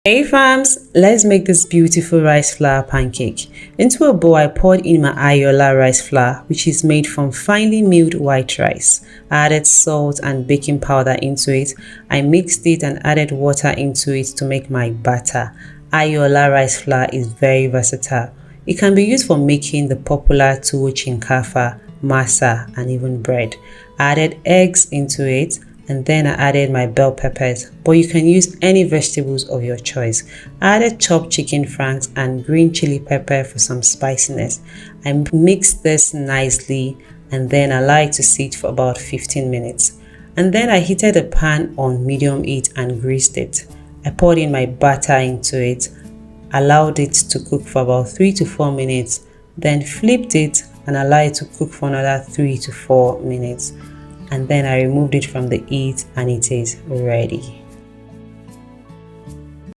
Hey fams, let's make this beautiful rice flour pancake. Into a bowl I poured in my Ayoola rice flour, which is made from finely milled white rice. I added salt and baking powder into it. I mixed it and added water into it to make my batter. Ayoola rice flour is very versatile. It can be used for making the popular tuwo chinkafa, masa and even bread. I added eggs into it and then I added my bell peppers, but you can use any vegetables of your choice. I added chopped chicken franks and green chili pepper for some spiciness. I mixed this nicely and then allowed it to sit for about 15 minutes. And then I heated a pan on medium heat and greased it. I poured in my batter into it, allowed it to cook for about 3 to 4 minutes, then flipped it and allowed it to cook for another 3 to 4 minutes. And then I removed it from the heat and it is ready.